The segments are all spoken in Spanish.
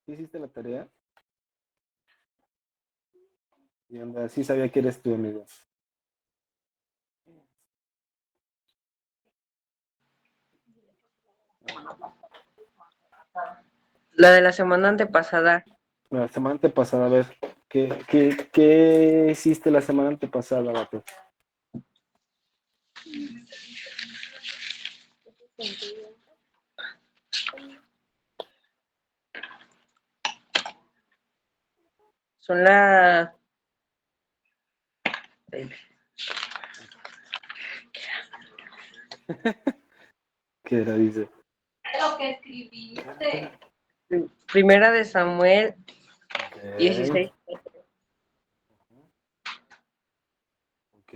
¿Sí hiciste la tarea? Y onda, sí sabía que eres tu amigo. La de la semana antepasada. La semana antepasada, a ver, ¿qué hiciste la semana antepasada, vato? Son las... ¿Qué era, dice? Lo que escribiste. Primera de Samuel Ok, 16. ok.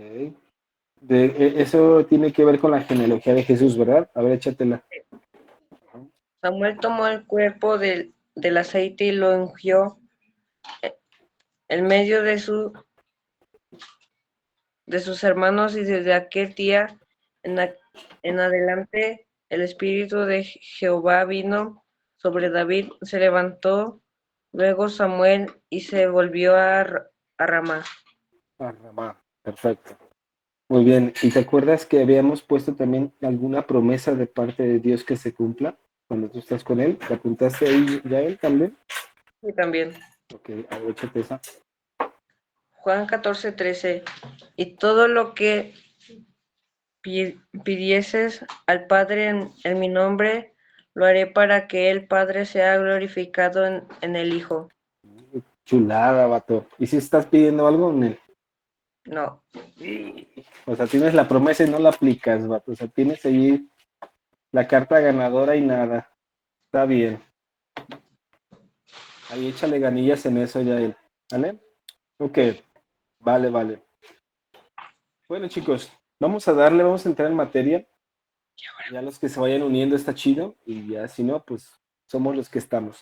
Eso tiene que ver con la genealogía de Jesús, ¿verdad? A ver, échatela. Samuel tomó el cuerpo del aceite y lo ungió en medio de sus hermanos, y desde aquel día en adelante el Espíritu de Jehová vino sobre David. Se levantó luego Samuel y se volvió a Ramá. Ah, Ramá, perfecto. Muy bien. ¿Y te acuerdas que habíamos puesto también alguna promesa de parte de Dios que se cumpla cuando tú estás con Él? ¿Te apuntaste ahí ya Él también? Y también Ok, a ver, échate esa. Juan 14:13. Y todo lo que pidieses al Padre en mi nombre, lo haré para que el Padre sea glorificado en el Hijo. Chulada, vato. ¿Y si estás pidiendo algo en Él? No, O sea, tienes la promesa y no la aplicas, vato. O sea, tienes ahí la carta ganadora y nada. Está bien. Ahí échale ganillas en eso ya Él. ¿Vale? Ok, vale, vale. Bueno, chicos, vamos a entrar en materia. Ya los que se vayan uniendo está chido y ya si no, pues somos los que estamos.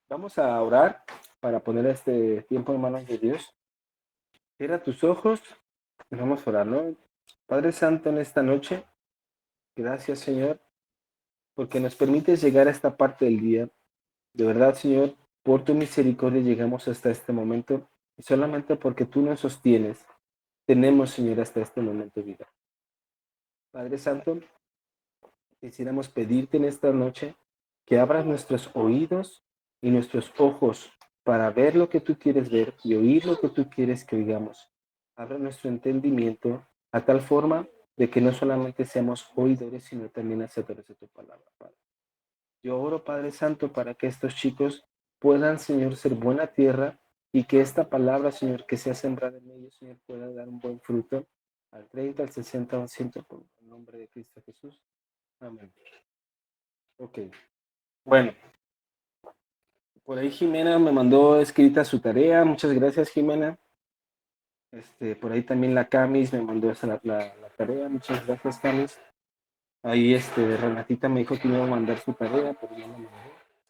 Vamos a orar para poner este tiempo en manos de Dios. Cierra tus ojos y vamos a orar, ¿no? Padre Santo, en esta noche, gracias, Señor, porque nos permites llegar a esta parte del día. De verdad, Señor, por tu misericordia llegamos hasta este momento y solamente porque tú nos sostienes, tenemos, Señor, hasta este momento vida. Padre Santo, quisiéramos pedirte en esta noche que abras nuestros oídos y nuestros ojos para ver lo que tú quieres ver y oír lo que tú quieres que oigamos. Abra nuestro entendimiento a tal forma de que no solamente seamos oidores, sino también hacedores de tu palabra, Padre. Yo oro, Padre Santo, para que estos chicos puedan, Señor, ser buena tierra y que esta palabra, Señor, que sea sembrada en ellos, Señor, pueda dar un buen fruto al 30, al 60, al 100, por el nombre de Cristo Jesús. Amén. Ok, bueno, por ahí Jimena me mandó escrita su tarea. Muchas gracias, Jimena. Por ahí también la Camis me mandó la tarea. Muchas gracias, Camis. Ahí Renatita me dijo que me iba a mandar su tarea, pero no me mandó.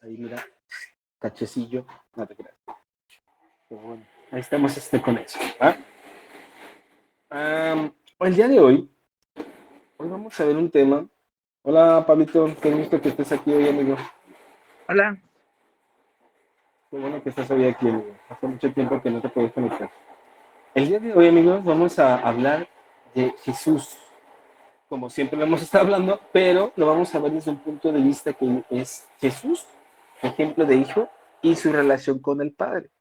Ahí mira, cachecillo, no te creas. Pero bueno, ahí estamos con eso. ¿Va? El día de hoy vamos a ver un tema. Hola, Pablito, qué gusto que estés aquí hoy, amigo. hola. Qué bueno que estás hoy aquí, amigo. Hace mucho tiempo que no te puedes conectar. El día de hoy, amigos, vamos a hablar de Jesús, como siempre lo hemos estado hablando, pero lo vamos a ver desde un punto de vista que es Jesús, ejemplo de hijo, y su relación con el Padre.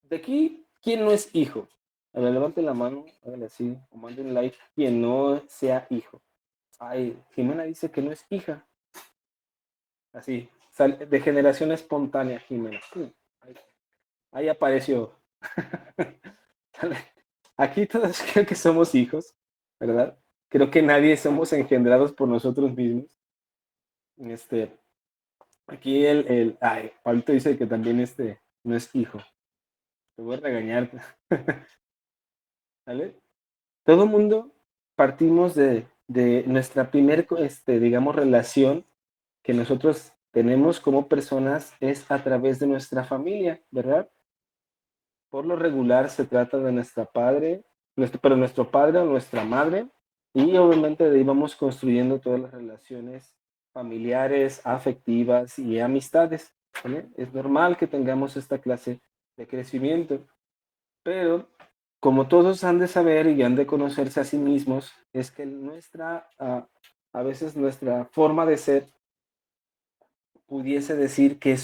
De aquí, ¿quién no es hijo? A ver, levante la mano, hágale así, o mande un like, quien no sea hijo. Ay, Jimena dice que no es hija. Así, de generación espontánea, Jimena. Ahí apareció. Aquí todos creo que somos hijos, ¿verdad? Creo que nadie somos engendrados por nosotros mismos. Este, Aquí Pablito dice que también no es hijo. Te voy a regañar. ¿Vale? Todo mundo partimos de nuestra primer, digamos, relación que nosotros tenemos como personas es a través de nuestra familia, ¿verdad? Por lo regular se trata de nuestro padre o nuestra madre, y obviamente de ahí vamos construyendo todas las relaciones familiares, afectivas y amistades, ¿vale? Es normal que tengamos esta clase de crecimiento, pero como todos han de saber y han de conocerse a sí mismos, es que a veces nuestra forma de ser pudiese decir que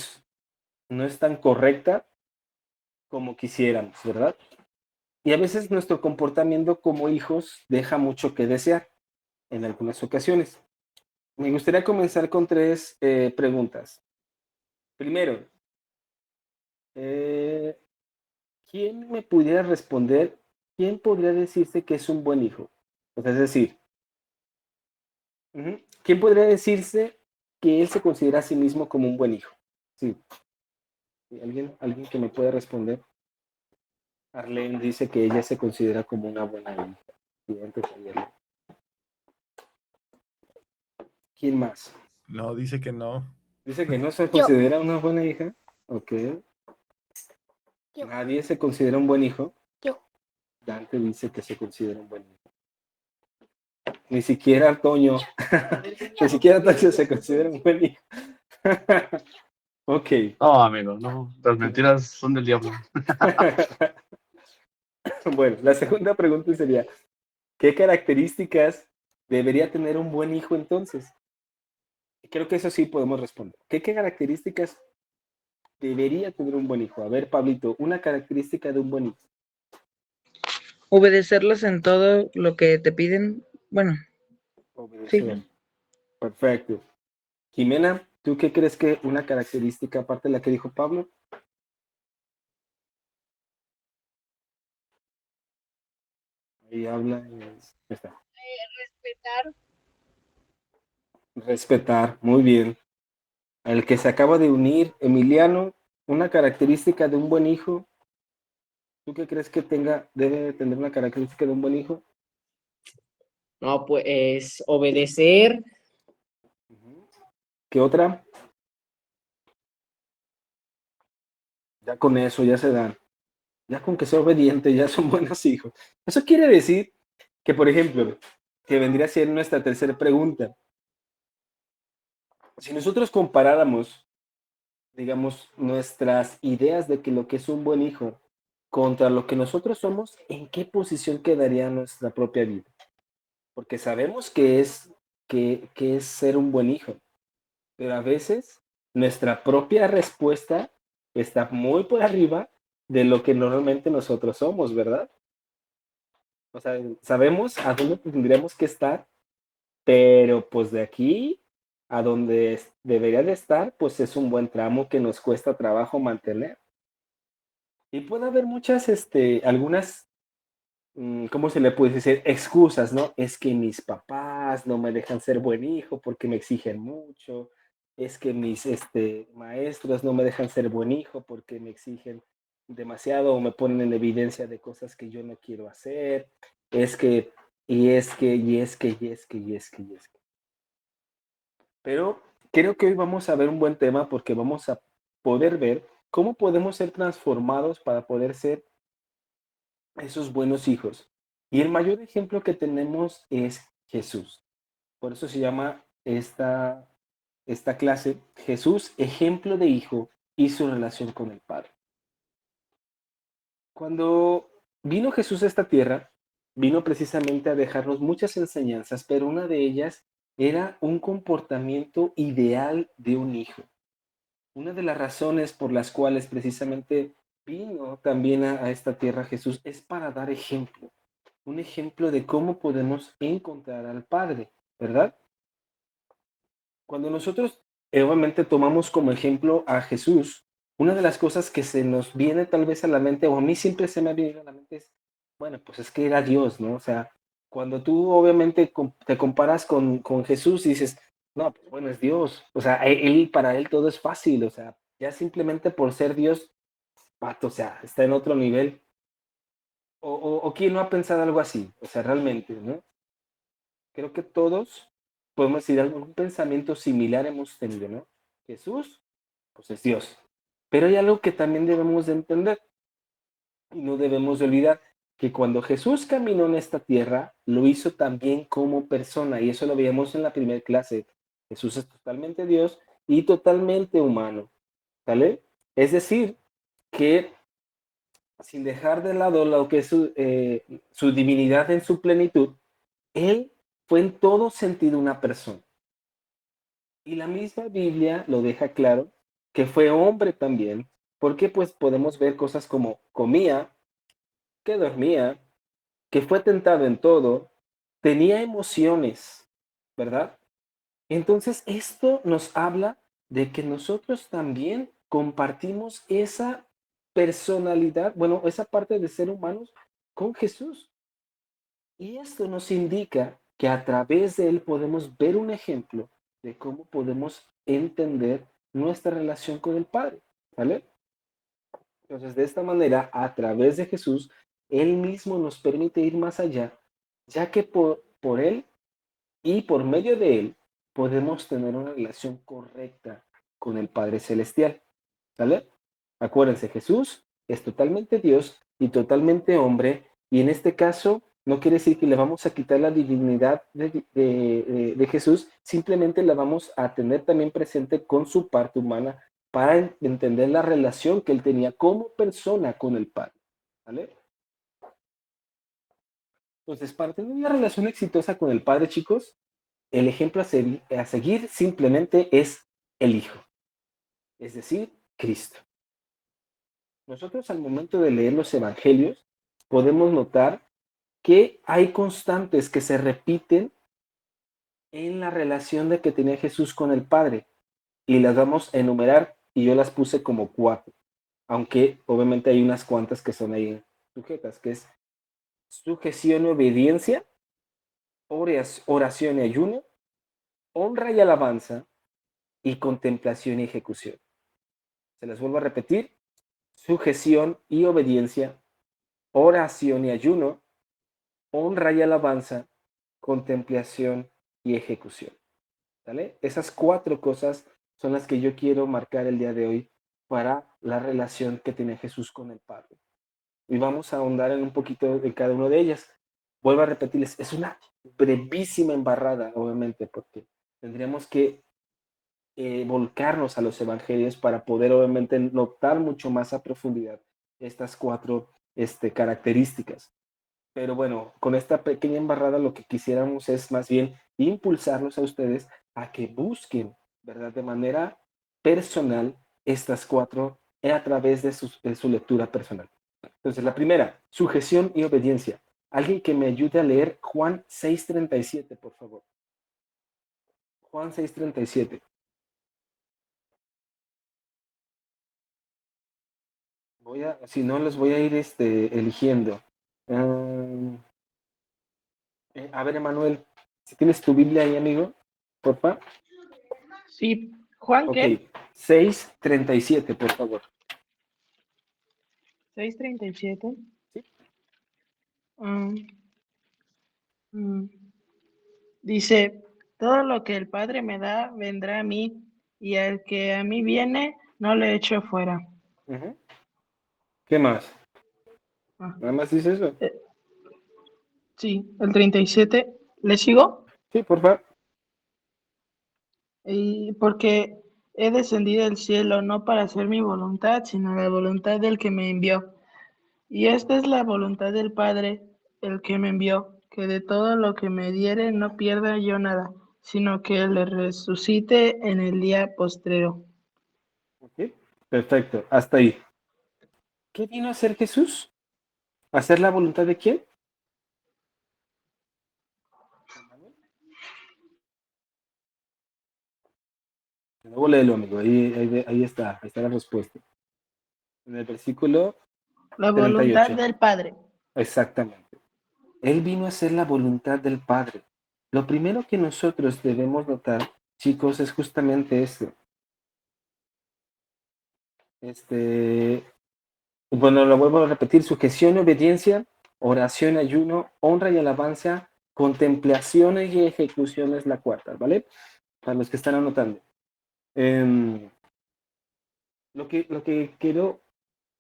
no es tan correcta como quisiéramos, ¿verdad? Y a veces nuestro comportamiento como hijos deja mucho que desear en algunas ocasiones. Me gustaría comenzar con tres preguntas. Primero, eh, ¿quién me pudiera responder? ¿Quién podría decirse que es un buen hijo? O sea, es decir, ¿quién podría decirse que él se considera a sí mismo como un buen hijo? Sí, ¿alguien que me pueda responder? Arlene dice que ella se considera como una buena hija. Bien, pues, Arlene. ¿Quién más? No, dice que no. Dice que no se considera una buena hija. Ok. Nadie se considera un buen hijo. Dante dice que se considera un buen hijo. Ni siquiera Toño. Ni siquiera Toño se considera un buen hijo. Ok. No, amigo, no. Las mentiras son del diablo. Bueno, la segunda pregunta sería, ¿qué características debería tener un buen hijo entonces? Creo que eso sí podemos responder. ¿Qué características debería tener un buen hijo? A ver, Pablito, una característica de un buen hijo. Obedecerlos en todo lo que te piden. Bueno, Obedecer. sí. Perfecto. Jimena, ¿tú qué crees que una característica aparte de la que dijo Pablo? Ahí habla. Ahí está. Respetar. Respetar, muy bien. El que se acaba de unir, Emiliano, una característica de un buen hijo. ¿Tú qué crees que debe tener una característica de un buen hijo? No, pues obedecer. ¿Qué otra? Ya con eso ya se dan. Ya con que sea obediente, ya son buenos hijos. Eso quiere decir que, por ejemplo, que vendría a ser nuestra tercera pregunta. Si nosotros comparáramos, digamos, nuestras ideas de que lo que es un buen hijo contra lo que nosotros somos, ¿en qué posición quedaría nuestra propia vida? Porque sabemos que es ser un buen hijo, pero a veces nuestra propia respuesta está muy por arriba de lo que normalmente nosotros somos, ¿verdad? O sea, sabemos a dónde tendríamos que estar, pero pues de aquí a donde debería de estar, pues es un buen tramo que nos cuesta trabajo mantener. Y puede haber muchas, algunas, ¿cómo se le puede decir? Excusas, ¿no? Es que mis papás no me dejan ser buen hijo porque me exigen mucho. Es que mis, maestros no me dejan ser buen hijo porque me exigen demasiado o me ponen en evidencia de cosas que yo no quiero hacer. Es que, y es que, y es que, y es que, y es que, y es que. Pero creo que hoy vamos a ver un buen tema porque vamos a poder ver cómo podemos ser transformados para poder ser esos buenos hijos. Y el mayor ejemplo que tenemos es Jesús. Por eso se llama esta clase Jesús, ejemplo de hijo y su relación con el Padre. Cuando vino Jesús a esta tierra, vino precisamente a dejarnos muchas enseñanzas, pero una de ellas era un comportamiento ideal de un hijo. Una de las razones por las cuales precisamente vino también a esta tierra Jesús es para dar ejemplo, un ejemplo de cómo podemos encontrar al Padre, ¿verdad? Cuando nosotros obviamente tomamos como ejemplo a Jesús, una de las cosas que se nos viene tal vez a la mente, o a mí siempre se me ha venido a la mente es, bueno, pues es que era Dios, ¿no? O sea, cuando tú obviamente te comparas con Jesús y dices, no, pues bueno, es Dios, o sea, para él todo es fácil, o sea, ya simplemente por ser Dios, pato, o sea, está en otro nivel. O quién no ha pensado algo así, o sea, realmente, ¿no? Creo que todos podemos decir algún pensamiento similar hemos tenido, ¿no? Jesús, pues es Dios. Pero hay algo que también debemos de entender y no debemos de olvidar, que cuando Jesús caminó en esta tierra, lo hizo también como persona, y eso lo veíamos en la primera clase. Jesús es totalmente Dios y totalmente humano, ¿vale? Es decir, que sin dejar de lado lo que es su divinidad en su plenitud, Él fue en todo sentido una persona. Y la misma Biblia lo deja claro, que fue hombre también, porque pues podemos ver cosas como comía, que dormía, que fue tentado en todo, tenía emociones, ¿verdad? Entonces esto nos habla de que nosotros también compartimos esa personalidad, bueno, esa parte de ser humanos con Jesús. Y esto nos indica que a través de él podemos ver un ejemplo de cómo podemos entender nuestra relación con el Padre, ¿vale? Entonces, de esta manera, a través de Jesús, él mismo nos permite ir más allá, ya que por él y por medio de él podemos tener una relación correcta con el Padre Celestial, ¿vale? Acuérdense, Jesús es totalmente Dios y totalmente hombre, y en este caso no quiere decir que le vamos a quitar la divinidad de Jesús, simplemente la vamos a tener también presente con su parte humana para entender la relación que él tenía como persona con el Padre, ¿vale? Entonces, para tener una relación exitosa con el Padre, chicos, el ejemplo a seguir simplemente es el Hijo, es decir, Cristo. Nosotros al momento de leer los evangelios podemos notar que hay constantes que se repiten en la relación de que tenía Jesús con el Padre y las vamos a enumerar y yo las puse como 4, aunque obviamente hay unas cuantas que son ahí sujetas, que es sujeción y obediencia, oración y ayuno, honra y alabanza y contemplación y ejecución. Se las vuelvo a repetir, sujeción y obediencia, oración y ayuno, honra y alabanza, contemplación y ejecución. ¿Vale? Esas 4 cosas son las que yo quiero marcar el día de hoy para la relación que tiene Jesús con el Padre. Y vamos a ahondar en un poquito de cada una de ellas. Vuelvo a repetirles, es una brevísima embarrada, obviamente, porque tendríamos que volcarnos a los evangelios para poder obviamente notar mucho más a profundidad estas 4 características. Pero bueno, con esta pequeña embarrada lo que quisiéramos es más bien impulsarlos a ustedes a que busquen, ¿verdad? De manera personal estas 4 a través de su lectura personal. Entonces, la primera, sujeción y obediencia. Alguien que me ayude a leer Juan 6:37, por favor. Juan 6:37. Si no, los voy a ir eligiendo. A ver, Emanuel, si tienes tu Biblia ahí, amigo, porfa. Sí, Juan, Ok, ¿qué? 6:37, por favor. 6:37. Sí. Dice, todo lo que el Padre me da vendrá a mí, y al que a mí viene, no le echo fuera. Ujú. ¿Qué más? Ah, ¿Nada más dice eso? sí, el 37. ¿Le sigo? Sí, porfa. Y porque he descendido del cielo no para hacer mi voluntad, sino la voluntad del que me envió. Y esta es la voluntad del Padre, el que me envió, que de todo lo que me diere no pierda yo nada, sino que le resucite en el día postrero. Ok, perfecto, hasta ahí. ¿Qué vino a hacer Jesús? ¿Hacer la voluntad de quién? De nuevo léelo, amigo. Ahí está la respuesta. En el versículo La voluntad 38. del Padre. Exactamente. Él vino a hacer la voluntad del Padre. Lo primero que nosotros debemos notar, chicos, es justamente esto. Bueno, lo vuelvo a repetir, sujeción y obediencia, oración, ayuno, honra y alabanza, contemplaciones y ejecución es la 4, ¿vale? Para los que están anotando. Lo que quiero,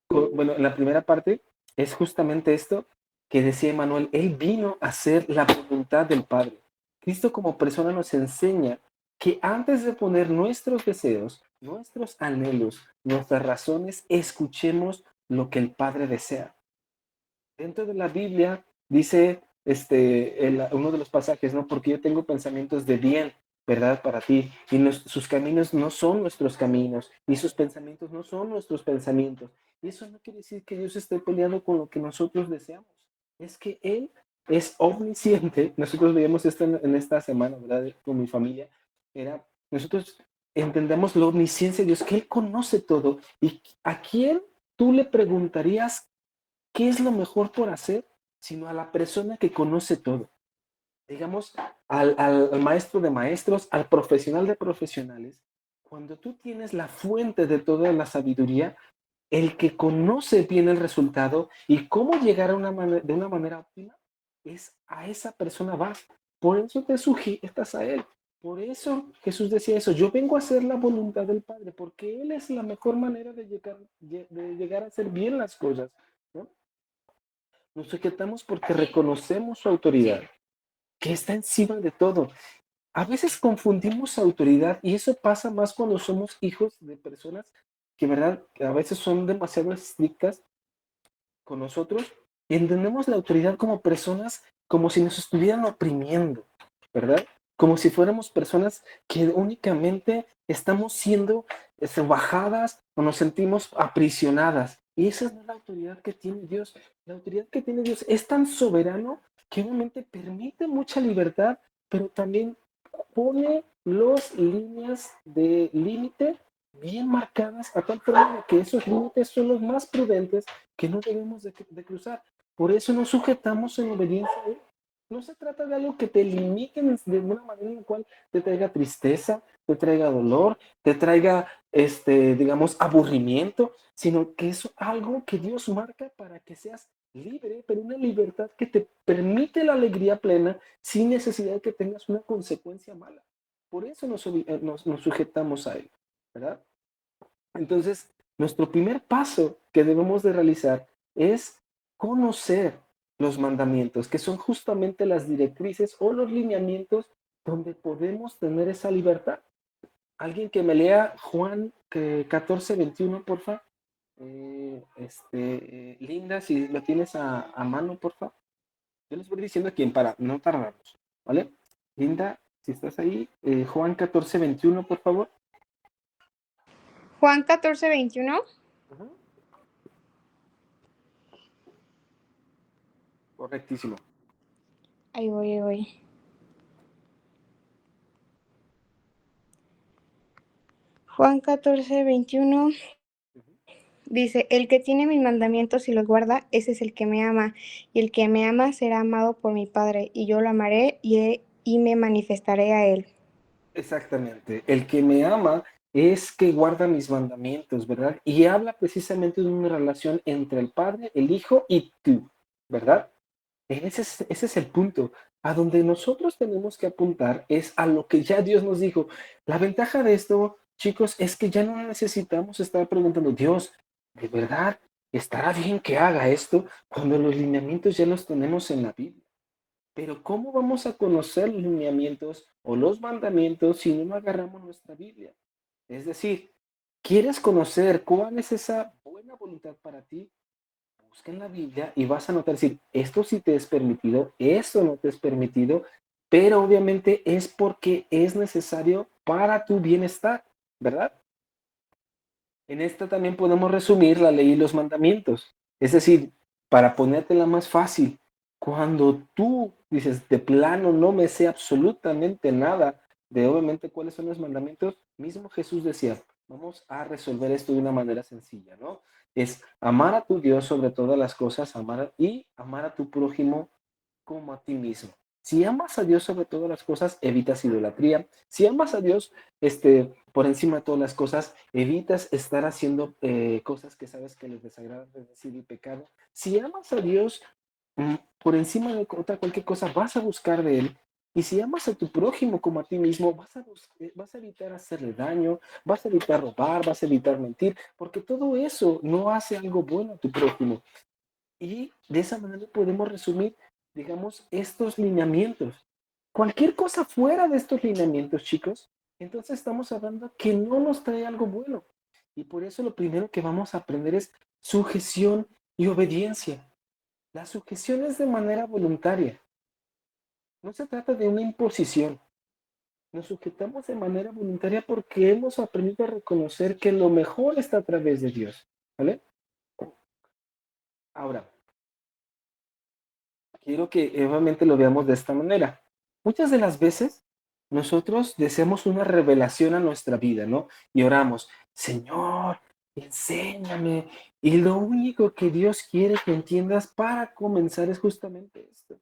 bueno, en la primera parte es justamente esto que decía Emanuel, él vino a hacer la voluntad del Padre. Cristo como persona nos enseña que antes de poner nuestros deseos, nuestros anhelos, nuestras razones, escuchemos lo que el Padre desea. Dentro de la Biblia dice uno de los pasajes, ¿no? Porque yo tengo pensamientos de bien, ¿verdad? Para ti. Y sus caminos no son nuestros caminos, y sus pensamientos no son nuestros pensamientos. Y eso no quiere decir que Dios esté peleando con lo que nosotros deseamos. Es que Él es omnisciente. Nosotros veíamos esto en esta semana, ¿verdad? Con mi familia. Nosotros entendemos la omnisciencia de Dios, que Él conoce todo. ¿Y a quién tú le preguntarías qué es lo mejor por hacer? Sino a la persona que conoce todo. Digamos, al maestro de maestros, al profesional de profesionales. Cuando tú tienes la fuente de toda la sabiduría, el que conoce bien el resultado y cómo llegar de una manera óptima, es a esa persona vas. Por eso te sujetas a Él. Por eso Jesús decía eso, yo vengo a hacer la voluntad del Padre, porque Él es la mejor manera de llegar a hacer bien las cosas, ¿no? Nos sujetamos porque reconocemos su autoridad, que está encima de todo. A veces confundimos autoridad y eso pasa más cuando somos hijos de personas que, ¿verdad?, que a veces son demasiado estrictas con nosotros y entendemos la autoridad como personas como si nos estuvieran oprimiendo, ¿verdad? Como si fuéramos personas que únicamente estamos siendo bajadas o nos sentimos aprisionadas. Y esa no es la autoridad que tiene Dios. La autoridad que tiene Dios es tan soberano que obviamente permite mucha libertad, pero también pone las líneas de límite bien marcadas a tal forma que esos límites son los más prudentes que no debemos de cruzar. Por eso nos sujetamos en obediencia a Él. No se trata de algo que te limite de una manera en la cual te traiga tristeza, te traiga dolor, te traiga, digamos, aburrimiento, sino que es algo que Dios marca para que seas libre, pero una libertad que te permite la alegría plena sin necesidad de que tengas una consecuencia mala. Por eso nos sujetamos a Él, ¿verdad? Entonces, nuestro primer paso que debemos de realizar es conocer los mandamientos, que son justamente las directrices o los lineamientos donde podemos tener esa libertad. Alguien que me lea Juan 14:21, por favor. Linda, si lo tienes a mano, por favor. Yo les voy diciendo a quién para no tardarnos, ¿vale? Linda, si estás ahí, Juan 14:21, por favor. Juan 14:21. Ujú. Correctísimo. Ahí voy, ahí voy. Juan 14:21 dice, el que tiene mis mandamientos y los guarda, ese es el que me ama, y el que me ama será amado por mi Padre, y yo lo amaré y me manifestaré a él. Exactamente. El que me ama es que guarda mis mandamientos, ¿verdad? Y habla precisamente de una relación entre el Padre, el Hijo y tú, ¿verdad? Ese es el punto. A donde nosotros tenemos que apuntar es a lo que ya Dios nos dijo. La ventaja de esto, chicos, es que ya no necesitamos estar preguntando, Dios, ¿de verdad estará bien que haga esto? Cuando los lineamientos ya los tenemos en la Biblia. Pero ¿cómo vamos a conocer los lineamientos o los mandamientos si no agarramos nuestra Biblia? Es decir, ¿quieres conocer cuál es esa buena voluntad para ti? Busca en la Biblia y vas a notar decir, esto sí te es permitido, esto no te es permitido, pero obviamente es porque es necesario para tu bienestar, ¿verdad? En esta también podemos resumir la ley y los mandamientos. Es decir, para ponértela más fácil, cuando tú dices, de plano no me sé absolutamente nada de obviamente cuáles son los mandamientos, mismo Jesús decía, vamos a resolver esto de una manera sencilla, ¿no? Es amar a tu Dios sobre todas las cosas, amar a tu prójimo como a ti mismo. Si amas a Dios sobre todas las cosas, evitas idolatría. Si amas a Dios por encima de todas las cosas, evitas estar haciendo cosas que sabes que les desagradan, es decir, el pecado. Si amas a Dios por encima de cualquier cosa, vas a buscar de Él. Y si amas a tu prójimo como a ti mismo, vas a evitar hacerle daño, vas a evitar robar, vas a evitar mentir, porque todo eso no hace algo bueno a tu prójimo. Y de esa manera podemos resumir, digamos, estos lineamientos. Cualquier cosa fuera de estos lineamientos, chicos, entonces estamos hablando que no nos trae algo bueno. Y por eso lo primero que vamos a aprender es sujeción y obediencia. La sujeción es de manera voluntaria. No se trata de una imposición. Nos sujetamos de manera voluntaria porque hemos aprendido a reconocer que lo mejor está a través de Dios. ¿Vale? Ahora, quiero que obviamente lo veamos de esta manera. Muchas de las veces nosotros deseamos una revelación a nuestra vida, ¿no? Y oramos, Señor, enséñame. Y lo único que Dios quiere que entiendas para comenzar es justamente esto.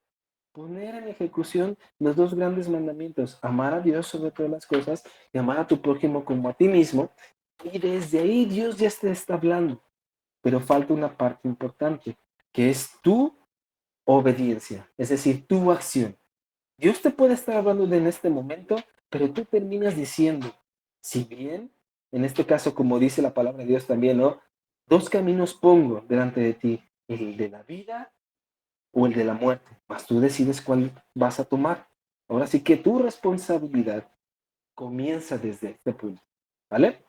Poner en ejecución los dos grandes mandamientos, amar a Dios sobre todas las cosas y amar a tu prójimo como a ti mismo. Y desde ahí Dios ya te está hablando. Pero falta una parte importante, que es tu obediencia, es decir, tu acción. Dios te puede estar hablando en este momento, pero tú terminas diciendo, si bien, en este caso, como dice la palabra de Dios también, ¿no? Dos caminos pongo delante de ti, el de la vida o el de la muerte, mas tú decides cuál vas a tomar. Ahora sí que tu responsabilidad comienza desde este punto, ¿vale?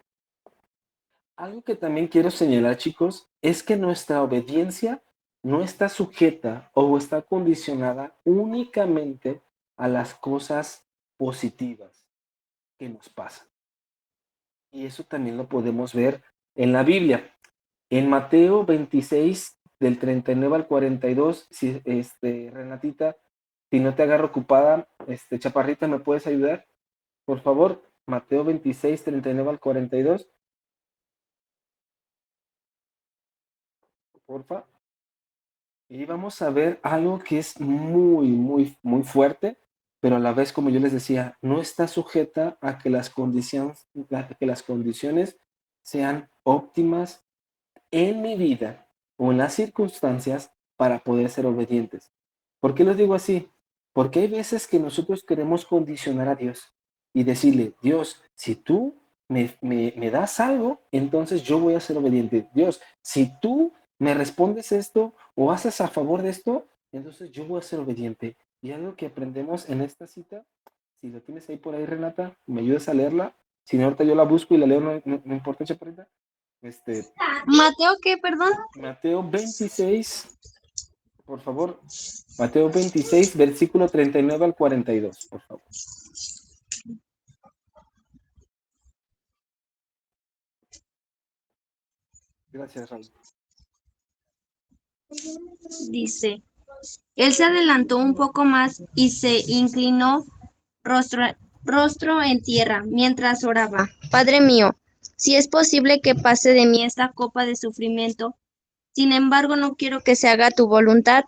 Algo que también quiero señalar, chicos, es que nuestra obediencia no está sujeta o está condicionada únicamente a las cosas positivas que nos pasan. Y eso también lo podemos ver en la Biblia. En Mateo 26, del 39 al 42, si, Renatita, si no te agarro ocupada, Chaparrita, ¿me puedes ayudar? Por favor, Mateo 26, 39 al 42, porfa. Y vamos a ver algo que es muy, muy, muy fuerte, pero a la vez, como yo les decía, no está sujeta a que las condiciones sean óptimas en mi vida o en las circunstancias para poder ser obedientes. ¿Por qué les digo así? Porque hay veces que nosotros queremos condicionar a Dios y decirle, Dios, si tú me das algo, entonces yo voy a ser obediente. Dios, si tú me respondes esto o haces a favor de esto, entonces yo voy a ser obediente. Y algo que aprendemos en esta cita, si lo tienes ahí por ahí, Renata, me ayudas a leerla. Si no, ahorita yo la busco y la leo, no importa, chaparrita. Mateo, ¿qué? Perdón. Mateo 26, por favor. Mateo 26, versículo 39 al 42, por favor. Gracias, Raúl. Dice, él se adelantó un poco más y se inclinó rostro, rostro en tierra mientras oraba. Padre mío, si es posible que pase de mí esta copa de sufrimiento, sin embargo no quiero que se haga tu voluntad,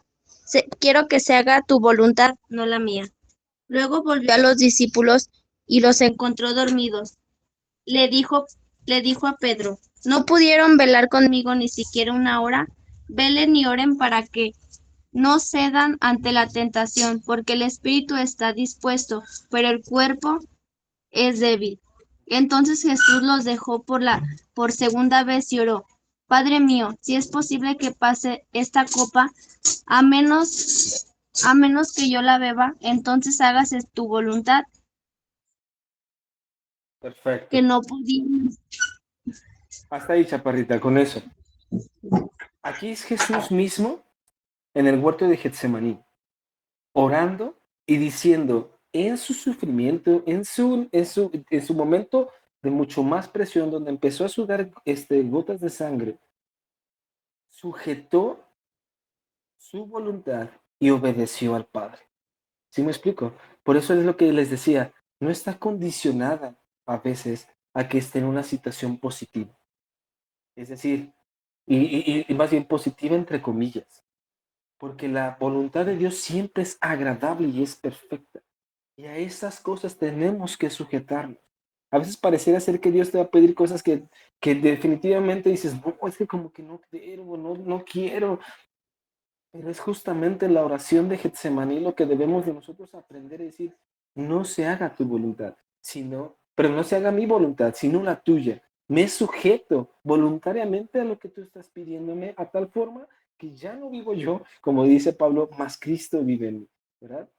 quiero que se haga tu voluntad, no la mía. Luego volvió a los discípulos y los encontró dormidos. Le dijo, le dijo a Pedro, ¿no pudieron velar conmigo ni siquiera una hora? Velen y oren para que no cedan ante la tentación, porque el espíritu está dispuesto, pero el cuerpo es débil. Entonces Jesús los dejó por segunda vez y oró, Padre mío, si es posible que pase esta copa, a menos que yo la beba, entonces hágase tu voluntad, Perfecto. que no podía. Hasta ahí, chaparrita, con eso. Aquí es Jesús mismo en el huerto de Getsemaní, orando y diciendo en su sufrimiento, en su momento de mucho más presión, donde empezó a sudar gotas de sangre, sujetó su voluntad y obedeció al Padre. ¿Sí me explico? Por eso es lo que les decía, no está condicionada a veces a que esté en una situación positiva. Es decir, y más bien positiva entre comillas, porque la voluntad de Dios siempre es agradable y es perfecta. Y a esas cosas tenemos que sujetarnos. A veces pareciera ser que Dios te va a pedir cosas que definitivamente dices, no, es que como que no quiero, no quiero. Pero es justamente la oración de Getsemaní lo que debemos de nosotros aprender a decir, no se haga tu voluntad, pero no se haga mi voluntad, sino la tuya. Me sujeto voluntariamente a lo que tú estás pidiéndome a tal forma que ya no vivo yo, como dice Pablo, más Cristo vive en mí, ¿verdad?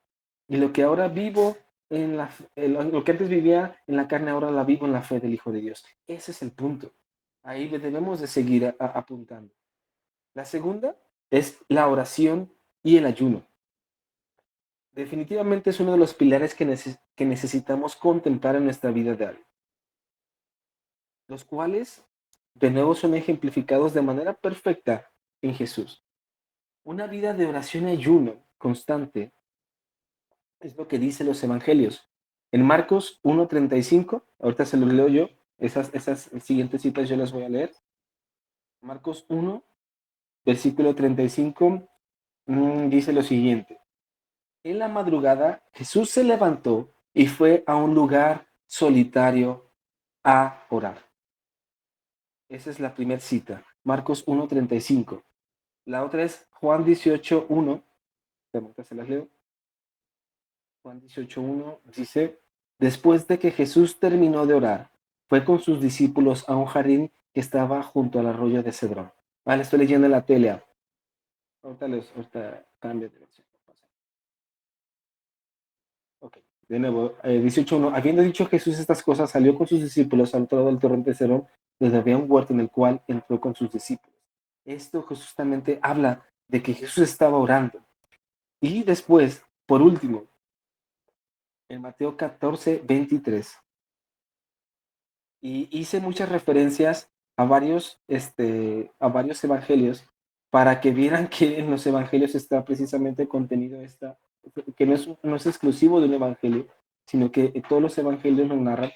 Y lo que ahora vivo lo que antes vivía en la carne, ahora la vivo en la fe del Hijo de Dios. Ese es el punto. Ahí debemos de seguir apuntando. La segunda es la oración y el ayuno. Definitivamente es uno de los pilares que necesitamos contemplar en nuestra vida diaria, los cuales de nuevo son ejemplificados de manera perfecta en Jesús. Una vida de oración y ayuno constante es lo que dicen los evangelios. En Marcos 1:35, ahorita se los leo yo, esas siguientes citas yo las voy a leer. Marcos 1, versículo 35, dice lo siguiente. En la madrugada, Jesús se levantó y fue a un lugar solitario a orar. Esa es la primera cita, Marcos 1:35. La otra es Juan 18:1. Ahorita se las leo. Juan 18:1 dice, después de que Jesús terminó de orar, fue con sus discípulos a un jardín que estaba junto al arroyo de Cedrón. Le estoy leyendo en la tele. Ahorita cambio de versión. Ok, de nuevo, 18:1. Habiendo dicho Jesús estas cosas, salió con sus discípulos al otro lado del torrente de Cedrón, donde había un huerto en el cual entró con sus discípulos. Esto justamente habla de que Jesús estaba orando. Y después, por último, en Mateo 14:23, y hice muchas referencias a varios evangelios para que vieran que en los evangelios está precisamente contenido que no es exclusivo de un evangelio, sino que todos los evangelios lo narran.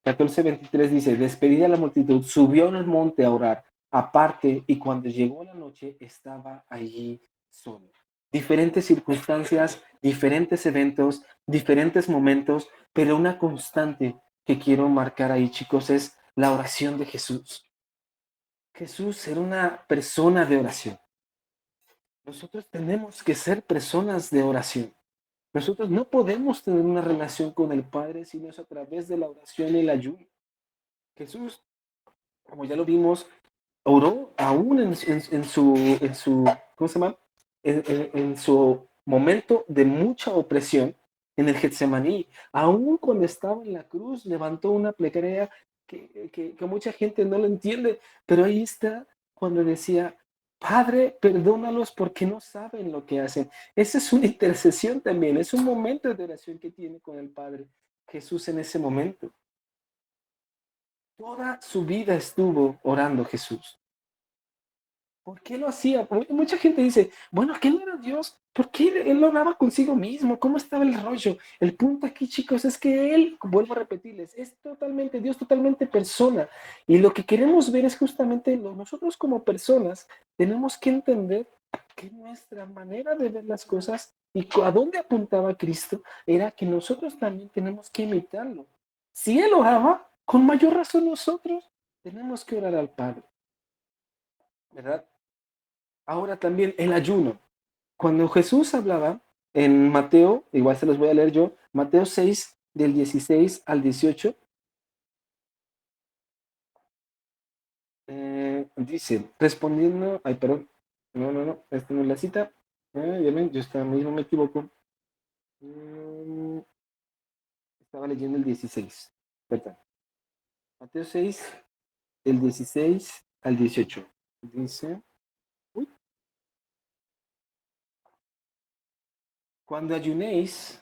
14:23 dice, despedida la multitud, subió al monte a orar aparte y cuando llegó la noche estaba allí solo. Diferentes circunstancias, diferentes eventos, diferentes momentos, pero una constante que quiero marcar ahí, chicos, es la oración de Jesús. Jesús era una persona de oración. Nosotros tenemos que ser personas de oración. Nosotros no podemos tener una relación con el Padre si no es a través de la oración y el ayuno. Jesús, como ya lo vimos, oró aún en su ¿cómo se llama? En su momento de mucha opresión en el Getsemaní. Aún cuando estaba en la cruz, levantó una plegaria que mucha gente no lo entiende, pero ahí está cuando decía, Padre, perdónalos porque no saben lo que hacen. Esa es una intercesión también, es un momento de oración que tiene con el Padre Jesús en ese momento. Toda su vida estuvo orando Jesús. ¿Por qué lo hacía? Porque mucha gente dice, bueno, ¿qué no era Dios? ¿Por qué él oraba consigo mismo? ¿Cómo estaba el rollo? El punto aquí, chicos, es que él, vuelvo a repetirles, es totalmente Dios, totalmente persona. Y lo que queremos ver es justamente nosotros como personas tenemos que entender que nuestra manera de ver las cosas y a dónde apuntaba Cristo era que nosotros también tenemos que imitarlo. Si él oraba, con mayor razón nosotros tenemos que orar al Padre, ¿verdad? Ahora también el ayuno. Cuando Jesús hablaba en Mateo, igual se los voy a leer yo, Mateo 6, del 16 al 18, dice, respondiendo, ay, perdón, no, esta no es la cita, yo mismo me equivoco, estaba leyendo el 16, perdón, Mateo 6, del 16 al 18, dice, uy, cuando ayunéis,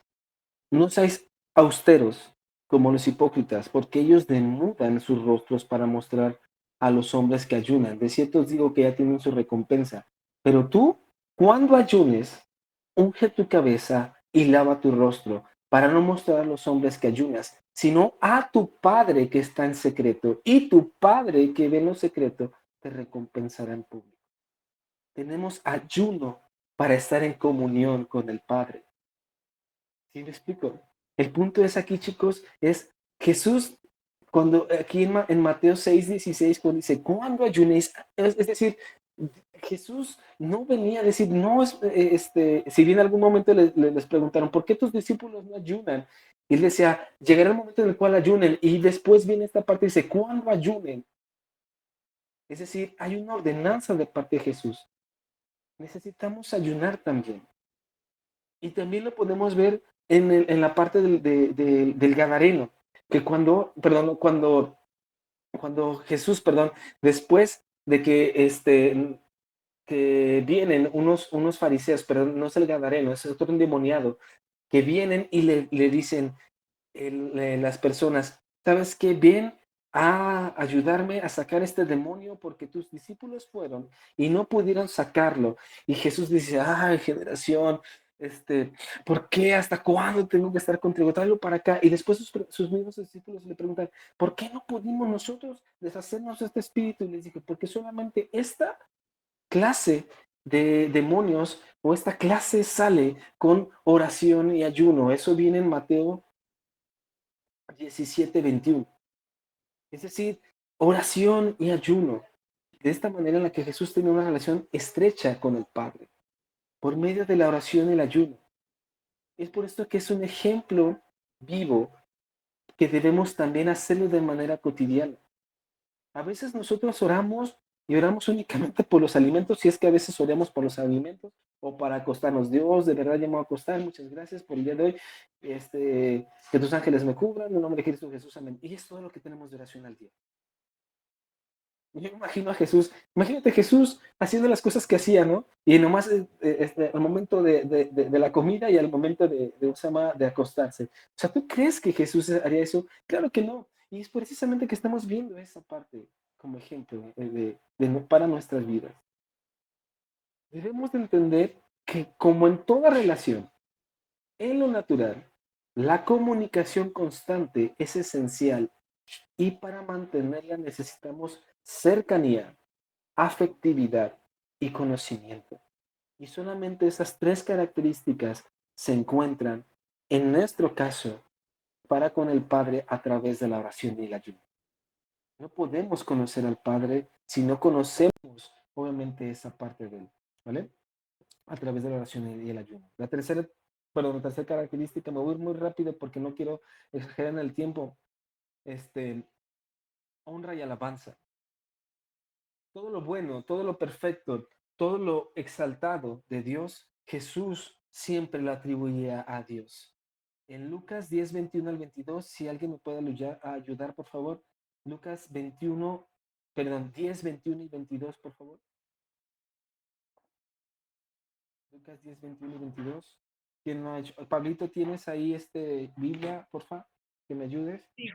no seáis austeros como los hipócritas, porque ellos denudan sus rostros para mostrar a los hombres que ayunan. De cierto os digo que ya tienen su recompensa. Pero tú, cuando ayunes, unge tu cabeza y lava tu rostro, para no mostrar a los hombres que ayunas, sino a tu Padre que está en secreto, y tu Padre que ve en lo secreto te recompensará en público. Tenemos ayuno para estar en comunión con el Padre. ¿Sí me explico? El punto es aquí, chicos, es Jesús, cuando aquí en Mateo 6:16, cuando dice, ¿cuándo ayunéis? Es decir, Jesús no venía a decir, no, si bien en algún momento les preguntaron, ¿por qué tus discípulos no ayunan? Y él decía, llegará el momento en el cual ayunen, y después viene esta parte y dice, ¿cuándo ayunen? Es decir, hay una ordenanza de parte de Jesús. Necesitamos ayunar también. Y también lo podemos ver en la parte del Gadareno, que cuando Jesús, perdón, después de que vienen unos fariseos, pero no es el Gadareno, es otro endemoniado, que vienen y le dicen las personas, ¿sabes qué? Ven a ayudarme a sacar este demonio porque tus discípulos fueron y no pudieron sacarlo. Y Jesús dice, ay, generación, este, ¿por qué? ¿Hasta cuándo tengo que estar contigo? Tráelo para acá. Y después sus mismos discípulos le preguntan, ¿por qué no pudimos nosotros deshacernos de este espíritu? Y les dije, porque solamente esta clase de demonios o esta clase sale con oración y ayuno. Eso viene en Mateo 17:21. Es decir, oración y ayuno. De esta manera en la que Jesús tenía una relación estrecha con el Padre, por medio de la oración y el ayuno. Es por esto que es un ejemplo vivo que debemos también hacerlo de manera cotidiana. A veces nosotros oramos y oramos únicamente por los alimentos, si es que a veces oramos por los alimentos o para acostarnos. Dios, de verdad ya me voy a acostar, muchas gracias por el día de hoy. Que tus ángeles me cubran, en el nombre de Cristo Jesús, amén. Y es todo lo que tenemos de oración al día. Yo imagino a Jesús, imagínate Jesús haciendo las cosas que hacía, ¿no? Y nomás al momento de la comida y al momento de acostarse. O sea, ¿tú crees que Jesús haría eso? Claro que no. Y es precisamente que estamos viendo esa parte como ejemplo para nuestras vidas. Debemos de entender que como en toda relación, en lo natural, la comunicación constante es esencial y para mantenerla necesitamos cercanía, afectividad y conocimiento. Y solamente esas tres características se encuentran, en nuestro caso, para con el Padre a través de la oración y el ayuno. No podemos conocer al Padre si no conocemos, obviamente, esa parte de él, ¿vale? A través de la oración y el ayuno. La tercera característica, me voy a ir muy rápido porque no quiero exagerar en el tiempo, honra y alabanza. Todo lo bueno, todo lo perfecto, todo lo exaltado de Dios, Jesús siempre lo atribuía a Dios. En Lucas 10, 21 al 22, si alguien me puede ayudar, por favor. Lucas 21, perdón, 10, 21 y 22, por favor. Lucas 10, 21 y 22. ¿Quién no ha hecho? Pablito, ¿tienes ahí Biblia, por favor? Que me ayudes. Sí.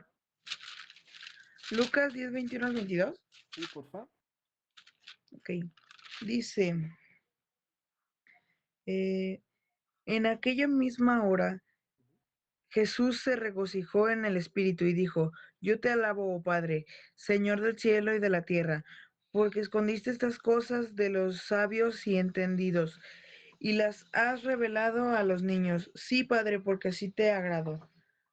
Lucas 10, 21 al 22. Sí, por favor. Ok. Dice, en aquella misma hora Jesús se regocijó en el Espíritu y dijo, yo te alabo, oh Padre, Señor del cielo y de la tierra, porque escondiste estas cosas de los sabios y entendidos y las has revelado a los niños. Sí, Padre, porque así te agradó.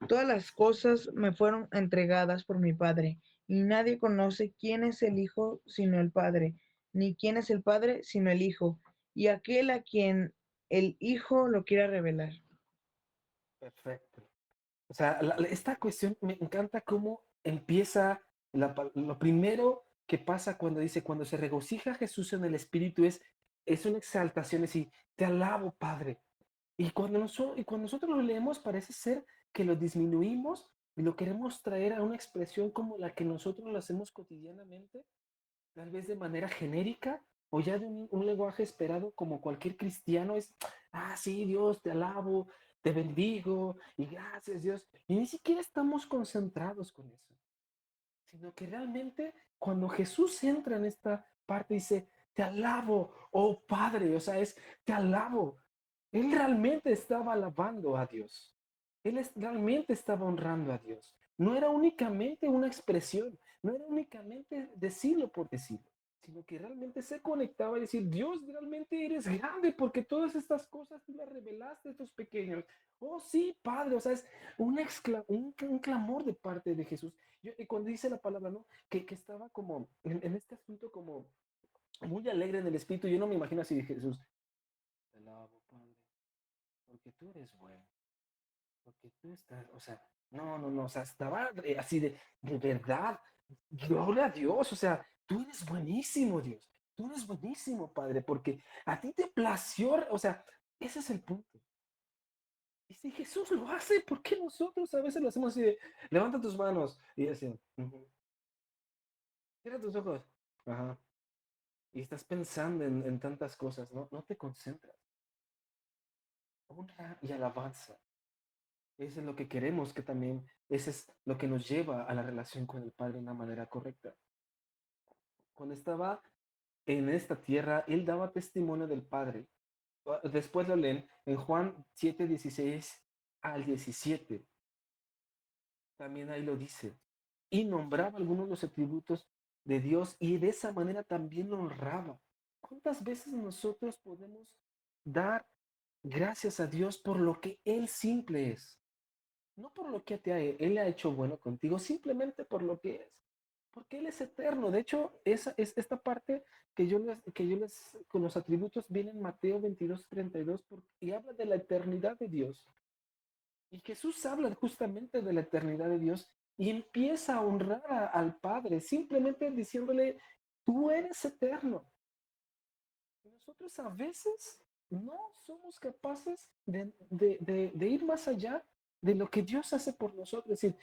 Todas las cosas me fueron entregadas por mi Padre, y nadie conoce quién es el Hijo sino el Padre, ni quién es el Padre sino el Hijo, y aquel a quien el Hijo lo quiera revelar. Perfecto. O sea, esta cuestión me encanta cómo empieza lo primero que pasa cuando dice, cuando se regocija Jesús en el Espíritu es una exaltación, es decir, te alabo, Padre. Y cuando nosotros lo leemos parece ser que lo disminuimos y lo queremos traer a una expresión como la que nosotros lo hacemos cotidianamente, tal vez de manera genérica o ya de un lenguaje esperado como cualquier cristiano es, sí, Dios, te alabo, te bendigo y gracias, Dios. Y ni siquiera estamos concentrados con eso, sino que realmente cuando Jesús entra en esta parte dice, te alabo, oh Padre, o sea, te alabo. Él realmente estaba alabando a Dios. Realmente estaba honrando a Dios. No era únicamente una expresión, no era únicamente decirlo por decirlo, sino que realmente se conectaba y decir, Dios, realmente eres grande porque todas estas cosas tú las revelaste a estos pequeños. Oh, sí, Padre, o sea, es un clamor de parte de Jesús. Y cuando dice la palabra, ¿no? Que estaba como en este asunto como muy alegre en el espíritu, yo no me imagino así de Jesús. Te alabo, Padre, porque tú eres bueno. Porque tú estás, o sea, no, o sea, estaba así de verdad, gloria a Dios, o sea, tú eres buenísimo, Dios, tú eres buenísimo, Padre, porque a ti te plació, o sea, ese es el punto. Y si Jesús lo hace, ¿por qué nosotros a veces lo hacemos así de, levanta tus manos? Y así, cierra tus ojos. Ajá. Y estás pensando en tantas cosas, ¿no? No te concentras. Honra y alabanza. Eso es lo que queremos que también, ese es lo que nos lleva a la relación con el Padre de una manera correcta. Cuando estaba en esta tierra, él daba testimonio del Padre. Después lo leen en Juan 7:16 al 17. También ahí lo dice. Y nombraba algunos de los atributos de Dios y de esa manera también lo honraba. ¿Cuántas veces nosotros podemos dar gracias a Dios por lo que Él simple es? No por lo que Él ha hecho bueno contigo, simplemente por lo que es. Porque Él es eterno. De hecho, esa es esta parte con los atributos viene en Mateo 22:32 y habla de la eternidad de Dios. Y Jesús habla justamente de la eternidad de Dios y empieza a honrar al Padre, simplemente diciéndole, tú eres eterno. Y nosotros a veces no somos capaces de ir más allá de lo que Dios hace por nosotros. Es decir,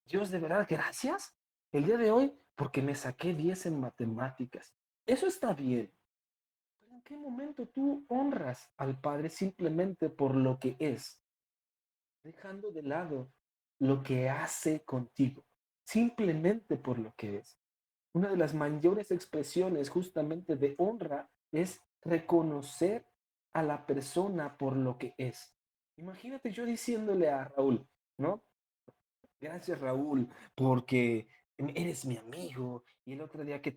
Dios, de verdad, gracias el día de hoy porque me saqué 10 en matemáticas. Eso está bien. Pero ¿en qué momento tú honras al Padre simplemente por lo que es? Dejando de lado lo que hace contigo, simplemente por lo que es. Una de las mayores expresiones justamente de honra es reconocer a la persona por lo que es. Imagínate yo diciéndole a Raúl, ¿no? Gracias, Raúl, porque eres mi amigo y el otro día que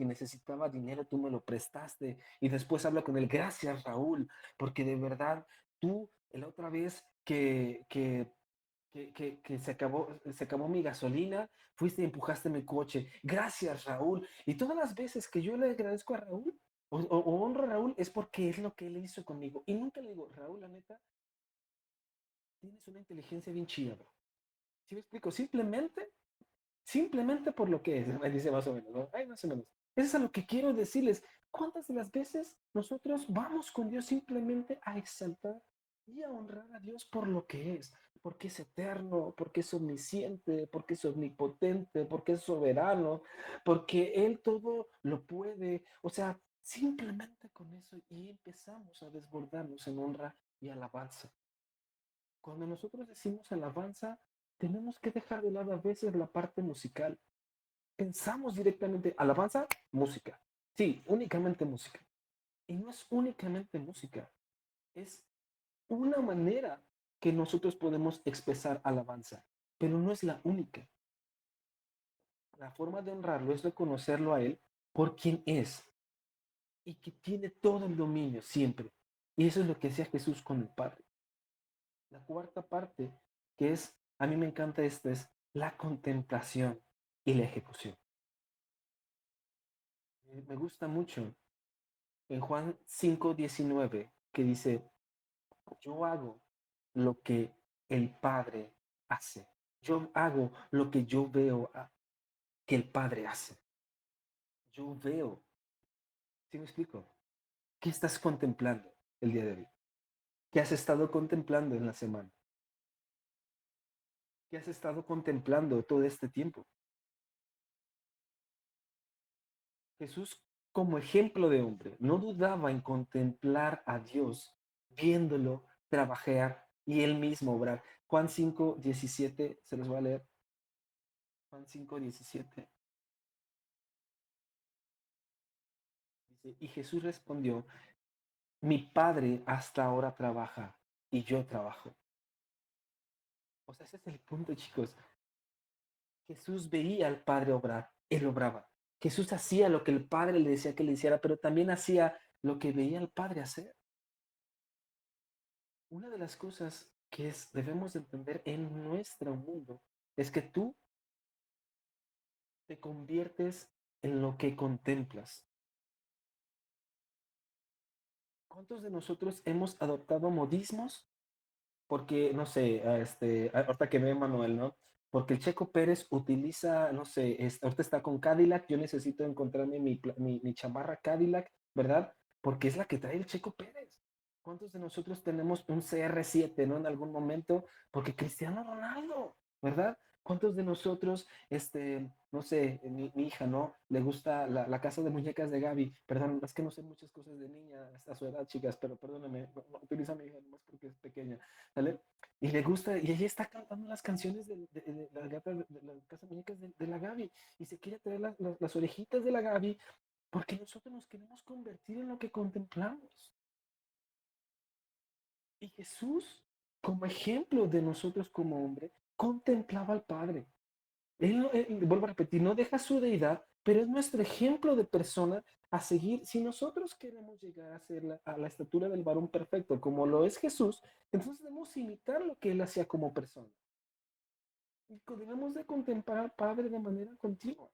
necesitaba dinero tú me lo prestaste y después habla con él, gracias, Raúl, porque de verdad tú la otra vez que se acabó mi gasolina, fuiste y empujaste mi coche. Gracias, Raúl. Y todas las veces que yo le agradezco a Raúl o honro a Raúl es porque es lo que él hizo conmigo. Y nunca le digo, Raúl, la neta, tienes una inteligencia bien chida, bro. ¿Sí me explico? Simplemente por lo que es, me dice más o menos, ¿no? Ay, más o menos. Eso es a lo que quiero decirles. ¿Cuántas de las veces nosotros vamos con Dios simplemente a exaltar y a honrar a Dios por lo que es? Porque es eterno, porque es omnisciente, porque es omnipotente, porque es soberano, porque Él todo lo puede. O sea, simplemente con eso y empezamos a desbordarnos en honra y alabanza. Cuando nosotros decimos alabanza, tenemos que dejar de lado a veces la parte musical. Pensamos directamente, alabanza, música. Sí, únicamente música. Y no es únicamente música, es una manera que nosotros podemos expresar alabanza, pero no es la única. La forma de honrarlo es reconocerlo a Él por quien es y que tiene todo el dominio siempre. Y eso es lo que hacía Jesús con el Padre. La cuarta parte, que es, a mí me encanta esta, es la contemplación y la ejecución. Me gusta mucho en Juan 5:19, que dice, yo hago lo que el Padre hace. Yo hago lo que yo veo que el Padre hace. Yo veo. ¿Sí me explico? ¿Qué estás contemplando el día de hoy? ¿Qué has estado contemplando en la semana? ¿Qué has estado contemplando todo este tiempo? Jesús, como ejemplo de hombre, no dudaba en contemplar a Dios, viéndolo trabajar y él mismo obrar. Juan 5:17, se los voy a leer. Juan 5:17. Dice, y Jesús respondió, mi Padre hasta ahora trabaja y yo trabajo. O sea, ese es el punto, chicos. Jesús veía al Padre obrar, él obraba. Jesús hacía lo que el Padre le decía que le hiciera, pero también hacía lo que veía al Padre hacer. Una de las cosas que debemos de entender en nuestro mundo es que tú te conviertes en lo que contemplas. ¿Cuántos de nosotros hemos adoptado modismos? Porque, no sé, ahorita que ve Manuel, ¿no? Porque el Checo Pérez utiliza, no sé, ahorita está con Cadillac, yo necesito encontrarme mi chamarra Cadillac, ¿verdad? Porque es la que trae el Checo Pérez. ¿Cuántos de nosotros tenemos un CR7, ¿no? En algún momento, porque Cristiano Ronaldo, ¿verdad? ¿Cuántos de nosotros, no sé, mi hija, ¿no? Le gusta la casa de muñecas de Gaby. Perdón, es que no sé muchas cosas de niña a su edad, chicas, pero perdóname, no utiliza a mi hija nomás porque es pequeña, ¿vale? Y le gusta, y ella está cantando las canciones de la casa de muñecas de la Gaby, y se quiere traer las orejitas de la Gaby, porque nosotros nos queremos convertir en lo que contemplamos. Y Jesús, como ejemplo de nosotros como hombre, contemplaba al Padre. Vuelvo a repetir, no deja su deidad, pero es nuestro ejemplo de persona a seguir. Si nosotros queremos llegar a ser a la estatura del varón perfecto, como lo es Jesús, entonces debemos imitar lo que él hacía como persona. Y debemos de contemplar al Padre de manera continua.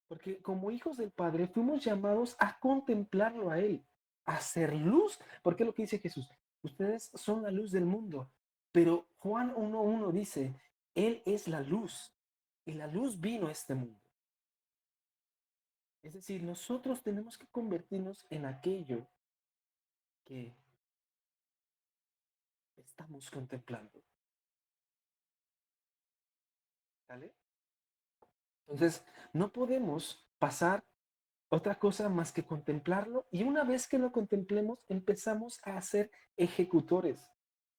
Porque como hijos del Padre fuimos llamados a contemplarlo a Él, a ser luz. Porque es lo que dice Jesús. Ustedes son la luz del mundo. Pero Juan 1:1 dice, Él es la luz. Y la luz vino a este mundo. Es decir, nosotros tenemos que convertirnos en aquello que estamos contemplando. ¿Vale? Entonces, no podemos pasar otra cosa más que contemplarlo, y una vez que lo contemplemos, empezamos a ser ejecutores.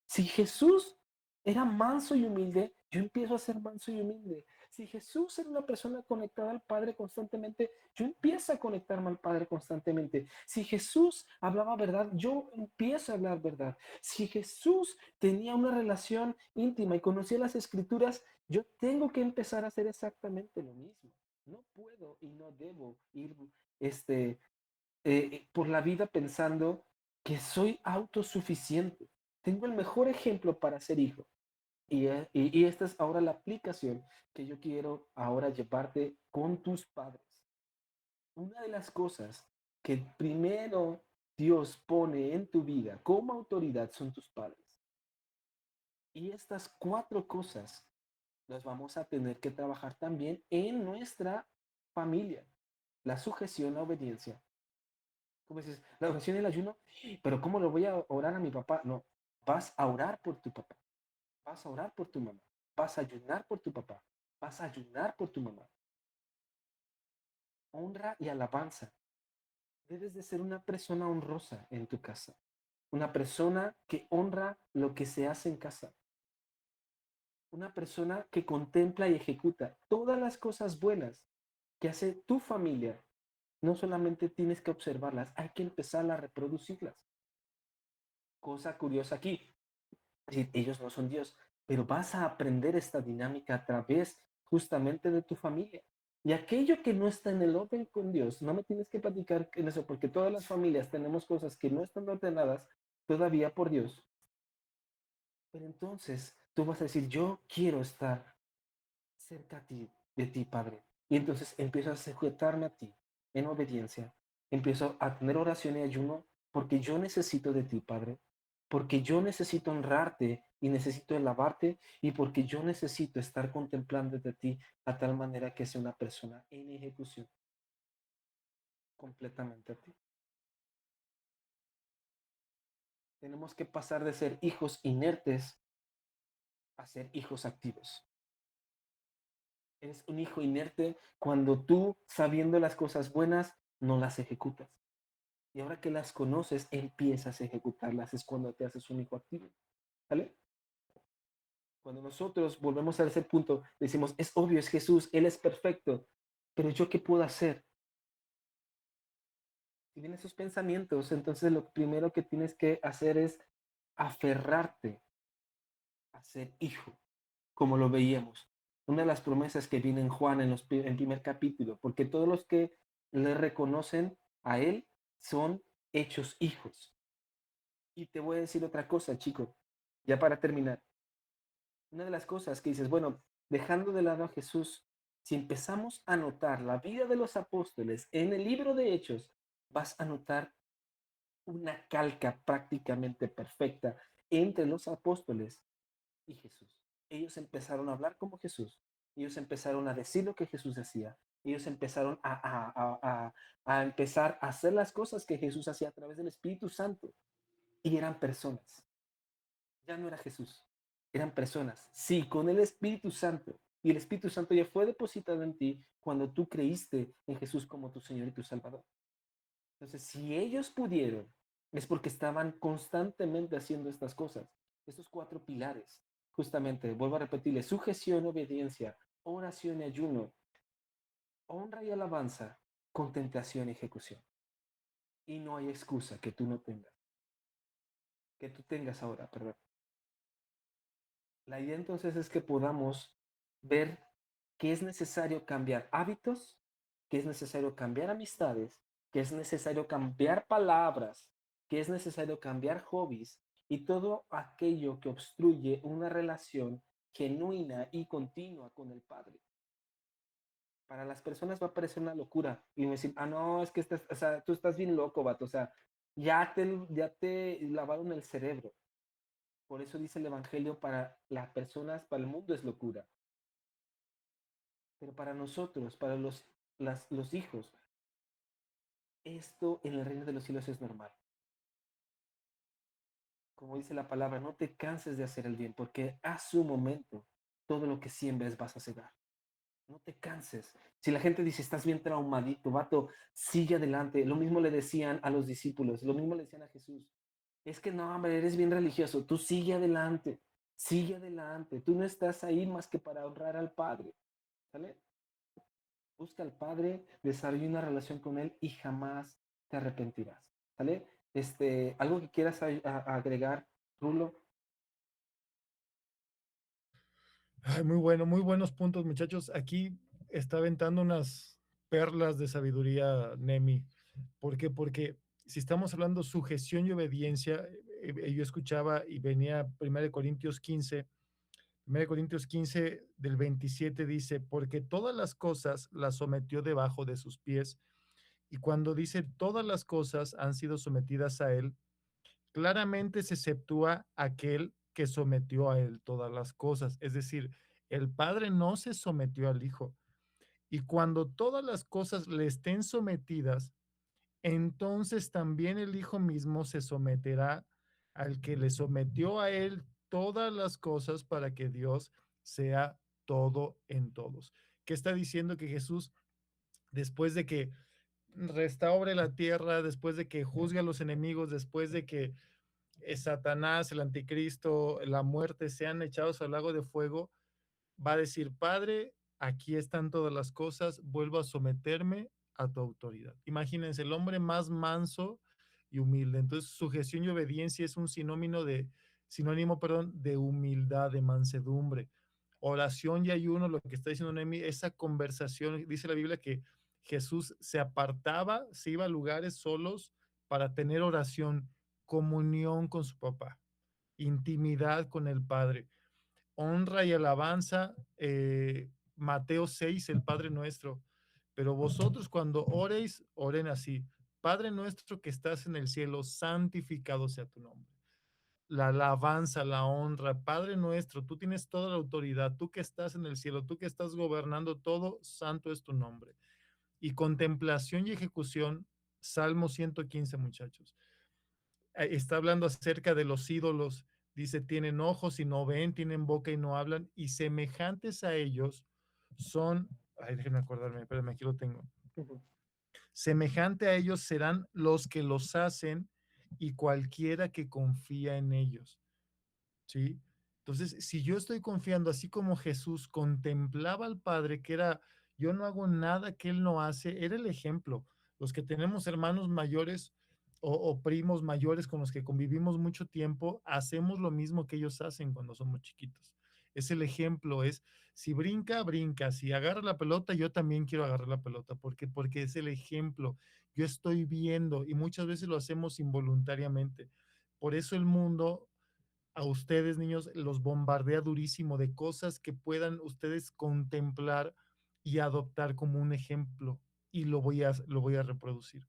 Si Jesús era manso y humilde, yo empiezo a ser manso y humilde. Si Jesús era una persona conectada al Padre constantemente, yo empiezo a conectarme al Padre constantemente. Si Jesús hablaba verdad, yo empiezo a hablar verdad. Si Jesús tenía una relación íntima y conocía las Escrituras, yo tengo que empezar a hacer exactamente lo mismo. No puedo y no debo ir por la vida pensando que soy autosuficiente. Tengo el mejor ejemplo para ser hijo. Y esta es ahora la aplicación que yo quiero ahora llevarte con tus padres. Una de las cosas que primero Dios pone en tu vida como autoridad son tus padres. Y estas 4 cosas las vamos a tener que trabajar también en nuestra familia. La sujeción, la obediencia. Como dices, la oración y el ayuno, pero ¿cómo lo voy a orar a mi papá? No, vas a orar por tu papá, vas a orar por tu mamá, vas a ayunar por tu papá, vas a ayunar por tu mamá. Honra y alabanza. Debes de ser una persona honrosa en tu casa, una persona que honra lo que se hace en casa, una persona que contempla y ejecuta todas las cosas buenas que hace tu familia. No solamente tienes que observarlas, hay que empezar a reproducirlas. Cosa curiosa aquí, ellos no son Dios, pero vas a aprender esta dinámica a través justamente de tu familia. Y aquello que no está en el orden con Dios, no me tienes que platicar en eso, porque todas las familias tenemos cosas que no están ordenadas todavía por Dios. Pero entonces tú vas a decir, yo quiero estar cerca de ti, Padre. Y entonces empiezo a sujetarme a ti en obediencia. Empiezo a tener oración y ayuno porque yo necesito de ti, Padre. Porque yo necesito honrarte y necesito alabarte y porque yo necesito estar contemplando de ti a tal manera que sea una persona en ejecución completamente a ti. Tenemos que pasar de ser hijos inertes a ser hijos activos. Eres un hijo inerte cuando tú, sabiendo las cosas buenas, no las ejecutas. Y ahora que las conoces, empiezas a ejecutarlas. Es cuando te haces un hijo activo. ¿Vale? Cuando nosotros volvemos a ese punto, decimos, es obvio, es Jesús, Él es perfecto, pero ¿yo qué puedo hacer? Si vienen esos pensamientos, entonces lo primero que tienes que hacer es aferrarte a ser hijo, como lo veíamos. Una de las promesas que viene en Juan en primer capítulo, porque todos los que le reconocen a Él son hechos hijos. Y te voy a decir otra cosa, chico, ya para terminar. Una de las cosas que dices, bueno, dejando de lado a Jesús, si empezamos a notar la vida de los apóstoles en el libro de Hechos, vas a notar una calca prácticamente perfecta entre los apóstoles y Jesús. Ellos empezaron a hablar como Jesús. Ellos empezaron a decir lo que Jesús decía. Ellos empezaron a empezar a hacer las cosas que Jesús hacía a través del Espíritu Santo. Y eran personas. Ya no era Jesús, eran personas. Sí, con el Espíritu Santo. Y el Espíritu Santo ya fue depositado en ti cuando tú creíste en Jesús como tu Señor y tu Salvador. Entonces, si ellos pudieron, es porque estaban constantemente haciendo estas cosas. Estos 4 pilares. Justamente, vuelvo a repetirle, sujeción, obediencia, oración y ayuno, honra y alabanza, contemplación y ejecución. Y no hay excusa que tú no tengas. Que tú tengas ahora, perdón. La idea entonces es que podamos ver que es necesario cambiar hábitos, que es necesario cambiar amistades, que es necesario cambiar palabras, que es necesario cambiar hobbies y todo aquello que obstruye una relación genuina y continua con el Padre. Para las personas va a parecer una locura y me decir, no, es que o sea, tú estás bien loco, vato, o sea, ya te lavaron el cerebro. Por eso dice el Evangelio, para las personas, para el mundo es locura. Pero para nosotros, para los hijos, esto en el reino de los cielos es normal. Como dice la palabra, no te canses de hacer el bien, porque a su momento todo lo que siembres vas a cegar. No te canses. Si la gente dice, estás bien traumadito, vato, sigue adelante. Lo mismo le decían a los discípulos, lo mismo le decían a Jesús. Es que no, hombre, eres bien religioso, tú sigue adelante, sigue adelante. Tú no estás ahí más que para honrar al Padre. ¿Sale? Busca al Padre, desarrolla una relación con Él y jamás te arrepentirás. ¿Sale? ¿Algo que quieras agregar, Rulo? Ay, muy bueno, muy buenos puntos, muchachos. Aquí está aventando unas perlas de sabiduría, Nemi. ¿Por qué? Porque si estamos hablando sujeción y obediencia, yo escuchaba y venía 1 Corintios 15, 1 Corintios 15 del 27 dice, porque todas las cosas las sometió debajo de sus pies. Y cuando dice todas las cosas han sido sometidas a él, claramente se exceptúa aquel que sometió a él todas las cosas. Es decir, el Padre no se sometió al Hijo. Y cuando todas las cosas le estén sometidas, entonces también el Hijo mismo se someterá al que le sometió a él todas las cosas para que Dios sea todo en todos. ¿Qué está diciendo? Que Jesús, después de que restaure la tierra, después de que juzgue a los enemigos, después de que Satanás, el anticristo, la muerte sean echados al lago de fuego, va a decir, Padre, aquí están todas las cosas, vuelvo a someterme a tu autoridad. Imagínense, el hombre más manso y humilde. Entonces, sujeción y obediencia es un sinónimo, de humildad, de mansedumbre. Oración y ayuno, lo que está diciendo Nemi, esa conversación, dice la Biblia que Jesús se apartaba, se iba a lugares solos para tener oración, comunión con su papá, intimidad con el Padre, honra y alabanza, Mateo 6, el Padre Nuestro. Pero vosotros cuando oréis, oren así, Padre nuestro que estás en el cielo, santificado sea tu nombre. La alabanza, la honra, Padre nuestro, tú tienes toda la autoridad, tú que estás en el cielo, tú que estás gobernando todo, santo es tu nombre. Y contemplación y ejecución, Salmo 115, muchachos. Está hablando acerca de los ídolos. Dice, tienen ojos y no ven, tienen boca y no hablan, y semejantes a ellos son, déjenme acordarme, espérame, aquí lo tengo. Semejante a ellos serán los que los hacen y cualquiera que confía en ellos. ¿Sí? Entonces, si yo estoy confiando, así como Jesús contemplaba al Padre, que era, yo no hago nada que Él no hace, era el ejemplo. Los que tenemos hermanos mayores o primos mayores con los que convivimos mucho tiempo, hacemos lo mismo que ellos hacen cuando somos chiquitos. Es el ejemplo, es si brinca, brinca, si agarra la pelota, yo también quiero agarrar la pelota, porque es el ejemplo. Yo estoy viendo y muchas veces lo hacemos involuntariamente. Por eso el mundo a ustedes, niños, los bombardea durísimo de cosas que puedan ustedes contemplar y adoptar como un ejemplo, y lo voy a reproducir.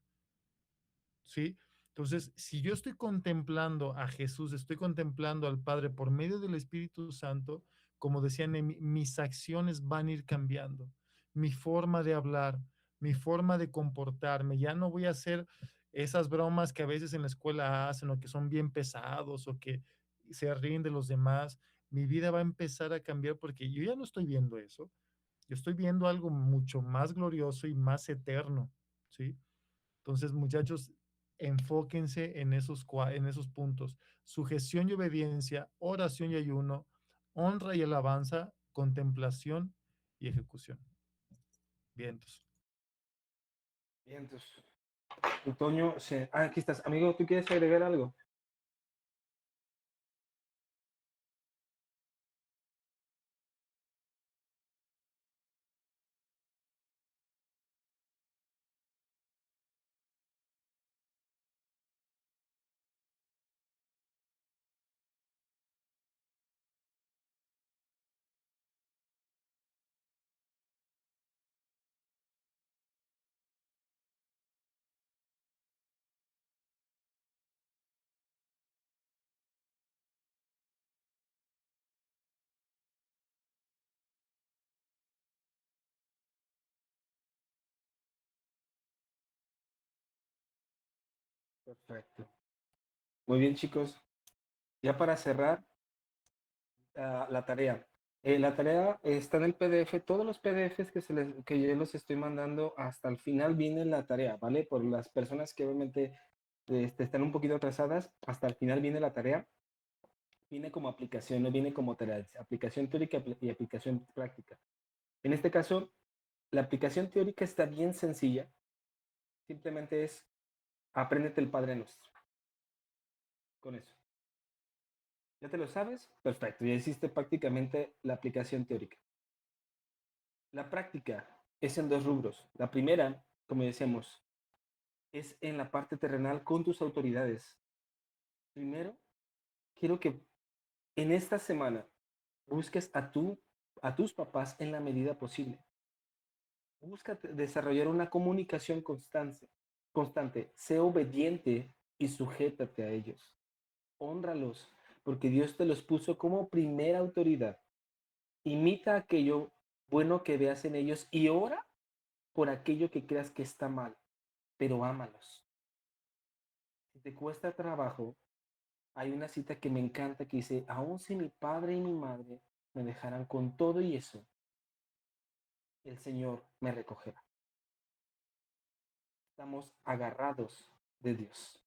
¿Sí? Entonces, si yo estoy contemplando a Jesús, estoy contemplando al Padre por medio del Espíritu Santo, como decían, mis acciones van a ir cambiando, mi forma de hablar, mi forma de comportarme. Ya no voy a hacer esas bromas que a veces en la escuela hacen o que son bien pesados o que se ríen de los demás. Mi vida va a empezar a cambiar porque yo ya no estoy viendo eso. Yo estoy viendo algo mucho más glorioso y más eterno, ¿sí? Entonces, muchachos, enfóquense en esos puntos. Sujeción y obediencia, oración y ayuno, honra y alabanza, contemplación y ejecución. Vientos. Bien, entonces, Antonio, aquí estás. Amigo, ¿tú quieres agregar algo? Perfecto. Muy bien, chicos. Ya para cerrar, la tarea. La tarea está en el PDF. Todos los PDFs que yo los estoy mandando, hasta el final viene la tarea, ¿vale? Por las personas que obviamente están un poquito atrasadas, hasta el final viene la tarea. Viene como aplicación, no viene como tarea. Es aplicación teórica y aplicación práctica. En este caso, la aplicación teórica está bien sencilla. Simplemente es, apréndete el Padre Nuestro. Con eso. ¿Ya te lo sabes? Perfecto, ya hiciste prácticamente la aplicación teórica. La práctica es en dos rubros. La primera, como decíamos, es en la parte terrenal con tus autoridades. Primero, quiero que en esta semana busques a tus papás en la medida posible. Busca desarrollar una comunicación constante. Sé obediente y sujétate a ellos. Hónralos, porque Dios te los puso como primera autoridad. Imita aquello bueno que veas en ellos y ora por aquello que creas que está mal, pero ámalos. Si te cuesta trabajo, hay una cita que me encanta que dice, aun si mi padre y mi madre me dejaran con todo y eso, el Señor me recogerá. Estamos agarrados de Dios.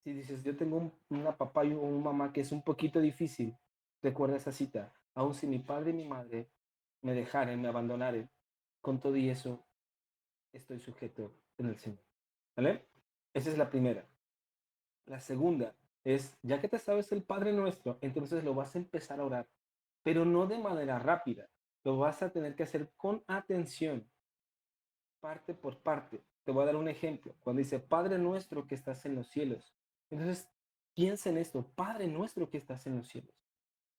Si dices, yo tengo una papá y una mamá que es un poquito difícil, recuerda esa cita, aun si mi padre y mi madre me dejaren, me abandonaren, con todo y eso, estoy sujeto en el Señor. ¿Vale? Esa es la primera. La segunda es, ya que te sabes el Padre Nuestro, entonces lo vas a empezar a orar, pero no de manera rápida. Lo vas a tener que hacer con atención, parte por parte. Te voy a dar un ejemplo. Cuando dice, Padre Nuestro que estás en los cielos. Entonces, piensa en esto, Padre Nuestro que estás en los cielos.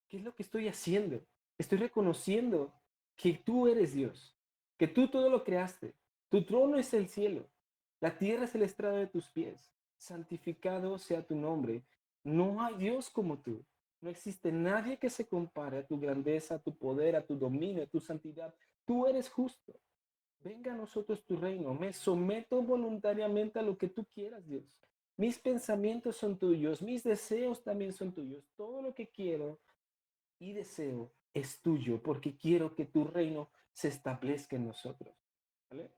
¿Qué es lo que estoy haciendo? Estoy reconociendo que tú eres Dios, que tú todo lo creaste. Tu trono es el cielo, la tierra es el estrado de tus pies. Santificado sea tu nombre. No hay Dios como tú. No existe nadie que se compare a tu grandeza, a tu poder, a tu dominio, a tu santidad. Tú eres justo. Venga a nosotros tu reino. Me someto voluntariamente a lo que tú quieras, Dios. Mis pensamientos son tuyos, mis deseos también son tuyos. Todo lo que quiero y deseo es tuyo, porque quiero que tu reino se establezca en nosotros. ¿Vale?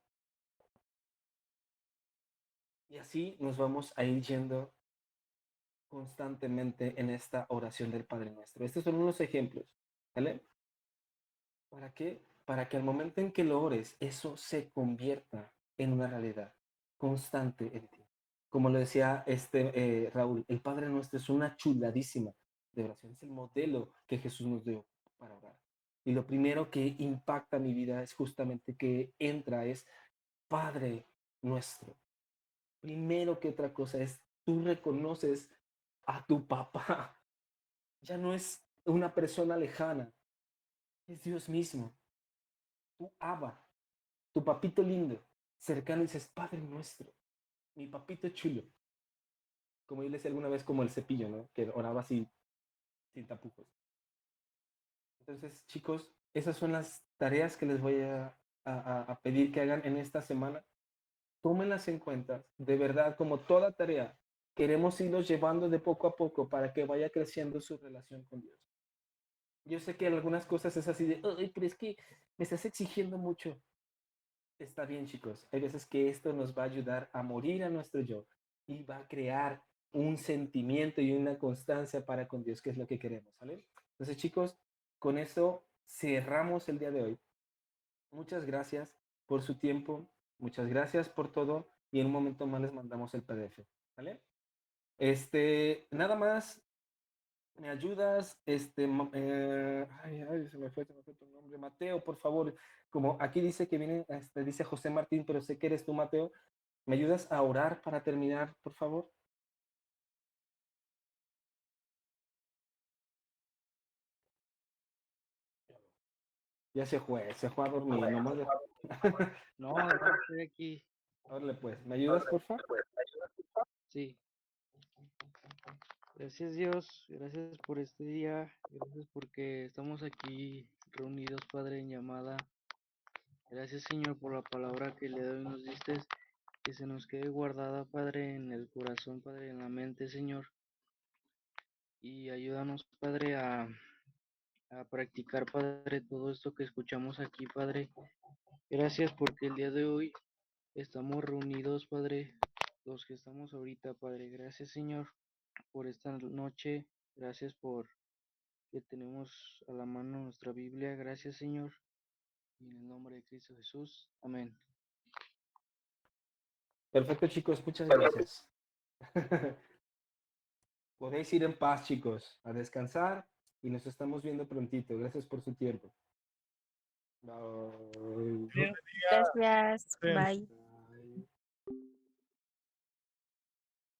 Y así nos vamos a ir yendo constantemente en esta oración del Padre Nuestro. Estos son unos ejemplos. ¿Vale? ¿Para qué? Para que al momento en que lo ores, eso se convierta en una realidad constante en ti. Como lo decía Raúl, el Padre Nuestro es una chuladísima de oración. Es el modelo que Jesús nos dio para orar. Y lo primero que impacta mi vida es justamente que entra es Padre Nuestro. Primero que otra cosa es, tú reconoces a tu papá. Ya no es una persona lejana, es Dios mismo. Tu Abba, tu papito lindo, cercano, y dices, Padre Nuestro, mi papito chulo. Como yo le decía alguna vez, como el cepillo, ¿no? Que oraba así, sin tapujos. Entonces, chicos, esas son las tareas que les voy a pedir que hagan en esta semana. tómenlas en cuenta. De verdad, como toda tarea, queremos irlos llevando de poco a poco para que vaya creciendo su relación con Dios. Yo sé que algunas cosas es así de, ay, pero es que me estás exigiendo mucho. Está bien, chicos. Hay veces que esto nos va a ayudar a morir a nuestro yo y va a crear un sentimiento y una constancia para con Dios, que es lo que queremos, ¿vale? Entonces, chicos, con esto cerramos el día de hoy. Muchas gracias por su tiempo, muchas gracias por todo y en un momento más les mandamos el PDF, ¿vale? Nada más, ¿me ayudas? Ay, se me fue tu nombre, Mateo, por favor. Como aquí dice que viene, dice José Martín, pero sé que eres tú, Mateo. ¿Me ayudas a orar para terminar, por favor? Ya se fue a dormir, nomás de... No, no estoy aquí. Órale, pues, ¿me ayudas, por favor? Sí. Gracias Dios, gracias por este día, gracias porque estamos aquí reunidos, Padre, en llamada. Gracias Señor por la palabra que le doy nos diste, que se nos quede guardada, Padre, en el corazón, Padre, en la mente, Señor. Y ayúdanos, Padre, a practicar, Padre, todo esto que escuchamos aquí, Padre. Gracias porque el día de hoy estamos reunidos, Padre, los que estamos ahorita, Padre. Gracias, Señor, por esta noche. Gracias por que tenemos a la mano nuestra Biblia. Gracias, Señor. Y en el nombre de Cristo Jesús. Amén. Perfecto, chicos, muchas gracias. Podéis ir en paz, chicos, a descansar y nos estamos viendo prontito. Gracias por su tiempo. Bye. Dios bendiga. Gracias. Bien. Bye.